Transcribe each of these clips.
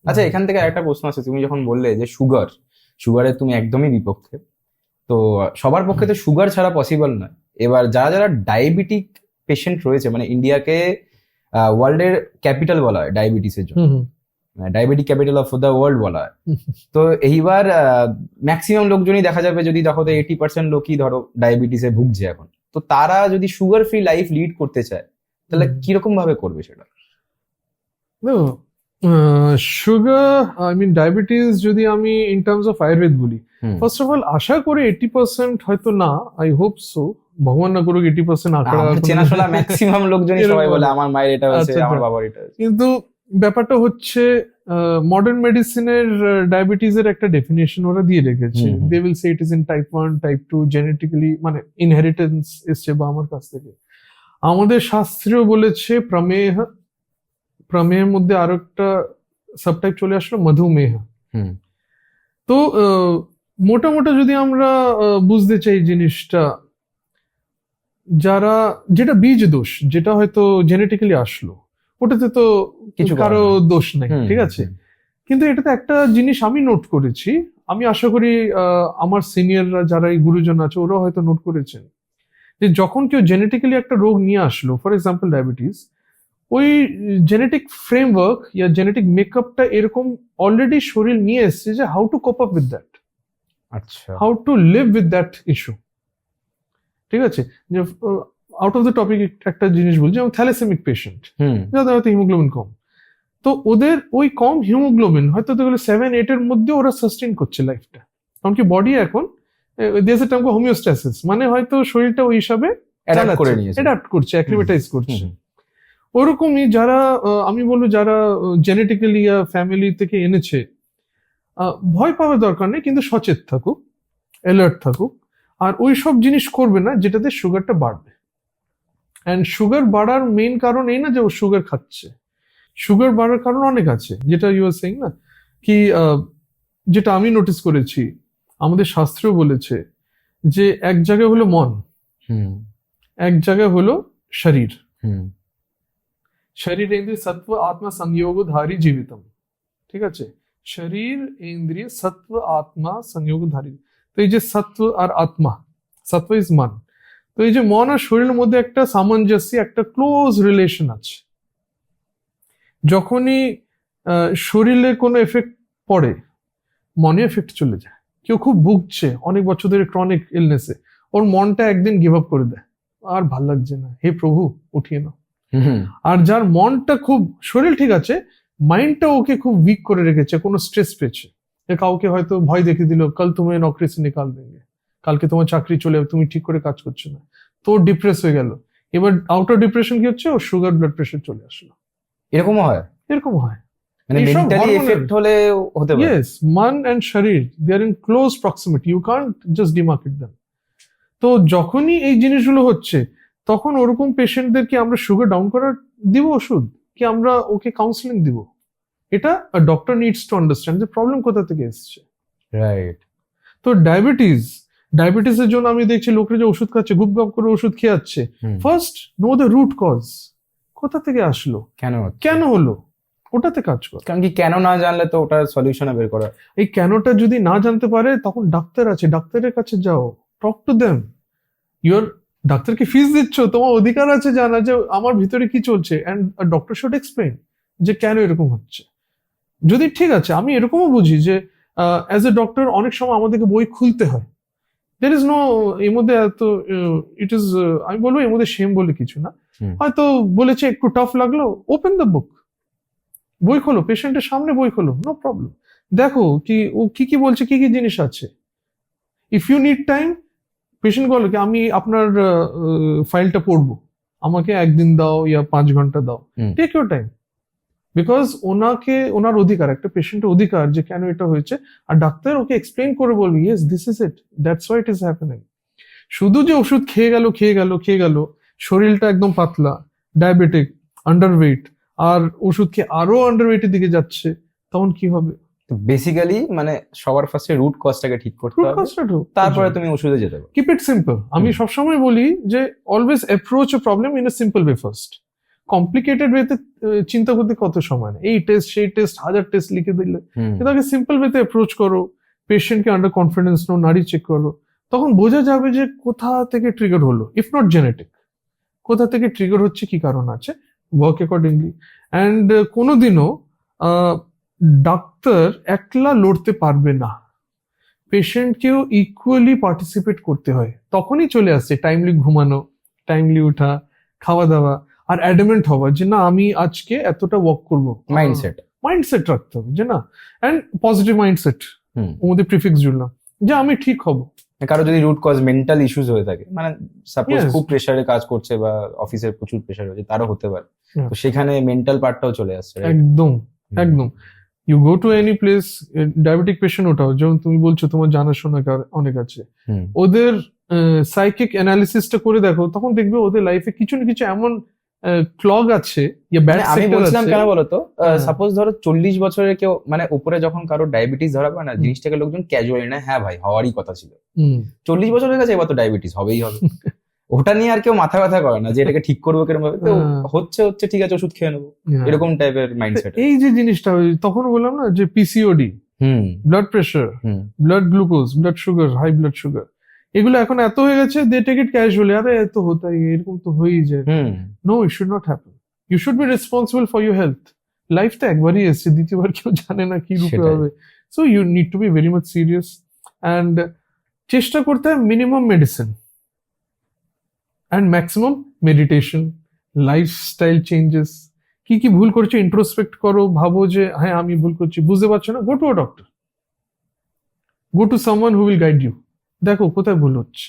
আচ্ছা, এখান থেকে একটা প্রশ্ন আছে, তুমি যখন বললে যে সুগারের তুমি একদমই বিপক্ষে, তো সবার পক্ষে তো সুগার ছাড়া পসিবল নয়। এবার যারা যারা ডায়াবেটিক পেশেন্ট রয়েছে, মানে ইন্ডিয়াকে ওয়ার্ল্ডের ক্যাপিটাল বলা হয় ডায়াবেটিসের জন্য, diabetic capital of the world বলা হয়। তো এইবার ম্যাক্সিমাম লোকজনই দেখা যাবে, যদি দেখো তো 80% লোকই ধরো ডায়াবেটিসে ভুগছে এখন। তো তারা যদি সুগার ফ্রি লাইফ লিড করতে চায়, তাহলে কিরকম ভাবে করবে সেটা? সুগার, আই মিন ডায়াবেটিস, যদি আমি ইন টার্মস অফ আয়ুর্বেদ বলি, ফার্স্ট অফ অল আশা করি 80% হয়তো না, আই হোপ সো, ভগবান না করুক 80% আঁকড়া চেনাশোনা ম্যাক্সিমাম লোকজনই সবাই বলে আমার মায়ের এটা হয়েছে, আমার বাবার এটা হয়েছে। কিন্তু ব্যাপারটা হচ্ছে মডার্ন মেডিসিনের ডায়াবেটিসের একটা ডেফিনেশন ওরা দিয়ে রেখেছে। They will say it is in type 1, type 2, genetically, মানে ইনহেরিটেন্স এসছে বা আমার কাছ থেকে। আমাদের শাস্ত্রেও বলেছে প্রমেহের মধ্যে আরো একটা সাবটাইপ চলে আসলো, মধুমেহ। তো মোটামোটা যদি আমরা বুঝতে চাই জিনিসটা, যেটা বীজ দোষ, যেটা হয়তো জেনেটিক্যালি আসলো, ওটাতে তো কিছু কারো দোষ নেই, ঠিক আছে। কিন্তু এটাতে একটা জিনিস আমি নোট করেছি, আমি আশা করি আমার সিনিয়ররা যারা এই গুরুজন আছে ওরাও হয়তো নোট করেছেন, যে যখন কেউ জেনেটিক্যালি একটা রোগ নিয়ে আসলো, ফর এক্সাম্পল ডায়াবেটিস, ওই জেনেটিক ফ্রেমওয়ার্ক ইয়া জেনেটিক মেকআপটা এরকম অলরেডি শরীর নিয়ে এসছে যে how to cope up with that, আচ্ছা, how to live with that issue, ঠিক আছে। যে আউট অফ দ্য টপিক একটা জিনিস বলছি, যেমন থ্যালাসেমিক পেশেন্ট, যাদের হয়তো হিমোগ্লোবিন কম, তো ওদের ওই কম হিমোগ্লোবিন হয়তো 7-8 এর মধ্যে ওরা সাস্টেইন করছে লাইফটা, এমনকি বডি এখন দেশে টার্ম হোমিওস্ট্যাসিস, মানে হয়তো শরীরটা ওই হিসাবে অ্যাডাপ্ট করছে, অ্যাক্লিমেটাইজ করছে। ওরকমই যারা আমি বলবো যারা জেনেটিক্যালি ফ্যামিলি থেকে এনেছে, ভয় পাওয়ার দরকার নেই, কিন্তু সচেত থাকুক, অ্যালার্ট থাকুক, আর ওই সব জিনিস করবে না যেটাতে সুগারটা বাড়বে। অ্যান্ড সুগার বাড়ার মেইন কারণ এই না যে ও সুগার খাচ্ছে, সুগার বাড়ার কারণ অনেক আছে, যেটা ইউ আর সেইং না, কি যেটা আমি নোটিস করেছি, আমাদের শাস্ত্রেও বলেছে যে এক জায়গায় হলো মন, এক জায়গায় হলো শরীর। শরীর ইন্দ্রিয় সত্ত্ব আত্মা সংযোগধারী জীবিতম, ঠিক আছে। শরীর ইন্দ্রিয় সত্ত্ব আত্মা সংযোগধারী। তো এই যে সত্ত্ব আর আত্মা, সত্ত্ব ইজ মন, তো এই যে মন আর শরীরের মধ্যে একটা সামঞ্জস্য, একটা ক্লোজ রিলেশন আছে। যখনই শরীরে কোনো এফেক্ট পড়ে, মনে এফেক্ট চলে যায়। কেউ খুব ভুগছে অনেক বছর ধরে ক্রনিক ইলনেসে, ওর মনটা একদিন গিভ আপ করে দেয়, আর ভাল লাগছে না, হে প্রভু উঠিয়ে নাও। আর যার মনটা খুব, শরীর ঠিক আছে, মাইন্ডটা ওকে খুব উইক করে রেখেছে, কোনো স্ট্রেস পেয়েছে, কাউকে হয়তো ভয় দেখে দিল, কাল তুমি নকরি সে নিকাল দেঙ্গে, কালকে তোমার চাকরি চলে যাবে, তুমি ঠিক করে কাজ করছো না, তো ডিপ্রেস হয়ে গেল। এবার আউটার ডিপ্রেশন কি হচ্ছে, ও সুগার ব্লাড প্রেশার চলে আসলো। এরকম হয়, এরকম হয়, মানে মেন্টালি এফেক্ট হলে হতে পারে। ইয়েস, মন এন্ড শরীর, they are in close proximity, you can't just demarcate them. তো যখনই এই জিনিসগুলো হচ্ছে, তখন ওরকম পেশেন্টদেরকে আমরা সুগার ডাউন করার দিব ওষুধ, কি আমরা ওকে কাউন্সিলিং দিব? এটা ডক্টর নিডস টু আন্ডারস্ট্যান্ড যে প্রবলেম কোথা থেকে এসছে। রাইট। তো ডায়াবেটিসের জন্য আমি দেখছি লোকরা যে ওষুধ খাচ্ছে, গুপ গাপ করে ওষুধ খেয়ে যাচ্ছে। First know the root cause, কোথা থেকে আসলো, কেন হলো, ওটাতে কাজ কর। কারণ কি কেন না জানলে তো ওটার সলিউশন বের করা। এই কেনটা যদি না জানতে পারে, তখন ডাক্তার আছে, ডাক্তারের কাছে যাও, টক টু দেম। ডাক্তারকে ফিস দিচ্ছ, তোমার অধিকার আছে জানা যে আমার ভিতরে কি চলছে, এন্ড ডক্টর শুড এক্সপ্লেইন যে কেন এরকম হচ্ছে। যদি ঠিক আছে, আমি এরকমও বুঝি যে অ্যাজ এ ডক্টর অনেক সময় আমাদেরকে বই খুলতে হয়, দের ইজ নো, এর মধ্যে এত ইট ইজ, আমি বলবো এর মধ্যে শেম বলে কিছু না। হয়তো বলেছে একটু টাফ লাগলো, ওপেন দ্য বুক, বই খোলো, পেশেন্টের সামনে বই খোলো, নো প্রবলেম, দেখো কি ও কি বলছে, কি কি জিনিস আছে। If you need time, patient বলো কি আমি আপনার ফাইলটা পড়বো, আমাকে একদিন দাও ইয়া 5 ঘন্টা দাও, টেক ইউর টাইম, বিকজ ওনার অধিকার, একটা পেশেন্টের অধিকার যে কেন এটা হয়েছে, আর ডাক্তার ওকে এক্সপ্লেন করে বলবে yes this is it, that's why it is happening. শুধু যে ওষুধ খেয়ে গেল, শরীরটা একদম পাতলা, ডায়াবেটিক, আন্ডারওয়েট, আর ওষুধ খেয়ে আরো আন্ডারওয়েটের দিকে যাচ্ছে, তখন কি হবে? তো বেসিক্যালি মানে সবার ফার্স্টে রুট কজটাকে ঠিক করতে হবে, তারপরে তুমি ওষুধে যেতে পারো। Keep it simple. আমি সবসময় বলি যে always approach A problem in a simple way first. Complicated ওয়েতে চিন্তা করতে কত সময় নেই, এই টেস্ট সেই টেস্ট 1000 টেস্ট লিখে দিলে। হুম, এটাকে সিম্পল ওয়েতে অ্যাপ্রোচ করো, পেশেন্টকে আন্ডার কনফিডেন্স নাও, নাড়ি চেক করো, তখন বোঝা যাবে যে কোথা থেকে ট্রিগার হলো, ইফ নট জেনেটিক, কোথা থেকে ট্রিগার হচ্ছে, কি কারণ আছে, ওয়ার্ক অ্যাকর্ডিংলি। অ্যান্ড কোনোদিনও ডাক্তার একলা লড়তে পারবে না, পেশেন্টকেও ইকুয়ালি পার্টিসিপেট করতে হয়। তখনই চলে আসছে টাইমলি ঘুমানো, টাইমলি ওঠা, খাওয়া দাওয়া, আর অ্যাডামেন্ট হওয়া যে না আমি আজকে এতটা ওয়ার্ক করবো। মাইন্ডসেট। মাইন্ডসেট রাখতে হবে যে না, অ্যান্ড পজিটিভ মাইন্ডসেট, হুম, ওর মধ্যে প্রিফিক্স জুড়লাম যে আমি ঠিক হব। কারো যদি রুট কজ মেন্টাল ইস্যুস হয়ে থাকে, মানে সাপোজ Yes. খুব প্রেসারে কাজ করছে বা অফিসের প্রচুর প্রেসার হয়েছে, তারও হতে পারে। Yeah. তো সেখানে মেন্টাল পার্টটাও চলে আসছে, right? একদম হুম, একদম। You go to any place, diabetic patient ওঠাও, যেমন তুমি বলছো তোমার জানাশোনা অনেক আছে, হুম, ওদের সাইকিক অ্যানালিসিসটা করে দেখো, তখন দেখবে ওদের লাইফে কিছু না কিছু এমন ক্লগ আছে, ব্যাড মানে আমি সেক্টর বলছিলাম আছে। কেন বলতো, হ্যাঁ। সাপোজ ধরো 40 বছরের কেউ, মানে উপরে যখন কারো ডায়াবেটিস ধরা পড়ে না, জিনিসটাকে লোকজন ক্যাজুয়ালি না, হ্যাঁ ভাই হওয়ারই কথা ছিল, হুম। 40 বছরের কাছে এবার তো ডায়াবেটিস হবেই হবে। ওটা নিয়ে আর কেউ মাথা ব্যথা করে না যে এটাকে ঠিক করবো কিরকম ভাবে, তো হ্যাঁ। হচ্ছে হচ্ছে ঠিক আছে ওষুধ খেয়ে নেবো, Yeah. এরকম টাইপের মাইন্ডসেট। এই যে জিনিসটা তখন বললাম না যে PCOD, hmm, blood pressure, hmm, blood glucose, blood sugar, high blood sugar, এগুলো এখন এত হয়ে গেছে, দে টেক ইট ক্যাজুয়ালি, আরে এত হতাই, এরকম তো হয়েই যায়। Hmm, no, it should not happen. You should be responsible for your health. Life তো একবারই এসছে, দ্বিতীয়বার কেউ জানে না কি রূপে সেটাই। হবে। So you need to be very much serious, and চেষ্টা করতে হয় minimum medicine and maximum meditation, lifestyle changes. কি কি ভুল করছো ইন্ট্রোস্পেক্ট করো, ভাবো যে হ্যাঁ আমি ভুল করছি, বুঝতে পারছো না, go to a doctor, go to someone who will guide you, দেখো কোথায় ভুল হচ্ছে।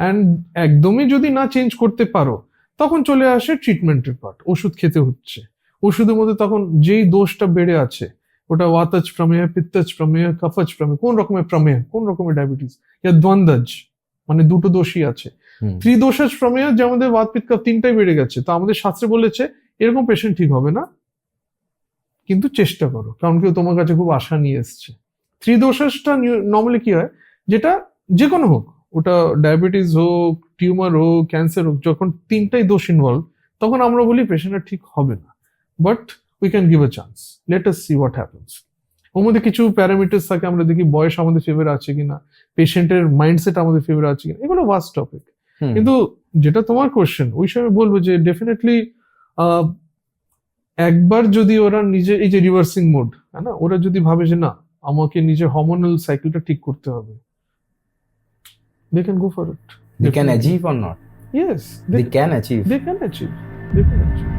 অ্যান্ড একদমই যদি না চেঞ্জ করতে পারো, তখন চলে আসে ট্রিটমেন্টের পার্ট, ওষুধ খেতে হচ্ছে। ওষুধের মধ্যে তখন যেই দোষটা বেড়ে আছে, ওটা ওয়াতজ প্রমেয়, পিত্তজ প্রমেয়, কফজ প্রমেয়, কোন রকমের প্রমেয়, কোন রকমের ডায়াবেটিস, ইয়া দ্বন্দ্বজ, মানে দুটো দোষই আছে। হুম, ত্রিদোষজ প্রমেয়, যে আমাদের ওয়াত পিত্ত কফ তিনটাই বেড়ে গেছে, তো আমাদের শাস্ত্রে বলেছে এরকম পেশেন্ট ঠিক হবে না, কিন্তু চেষ্টা করো, কারণ কেউ তোমার কাছে খুব আশা নিয়ে এসছে। ত্রিদোষজটা নর্মালি কি হয়, যেটা যে কোনো হোক, ওটা ডায়াবেটিস হোক, টিউমার হোক, ক্যান্সার হোক, যখন তিনটাই দোষ ইনভলভ, তখন আমরা বলি পেশেন্টের ঠিক হবে না, but we can give a chance, let us see what happens. ওর মধ্যে কিছু প্যারামিটার্স থাকে, আমরা দেখি বয়স আমাদের ফেভার আছে কিনা, পেশেন্টের মাইন্ডসেট আমাদের ফেভার আছে কিনা, এগুলো ভাস্ট টপিক। হুম, কিন্তু যেটা তোমার কোশ্চেন, ওই সময় বলবো যে ডেফিনেটলি একবার যদি ওরা নিজে, এই যে রিভার্সিং মোড, হ্যাঁ না, ওরা যদি ভাবে যে না আমাকে নিজের হরমোনাল সাইকেলটা ঠিক করতে হবে, they can go for it. they can achieve or not, Yes, they can achieve. they can achieve. They can achieve.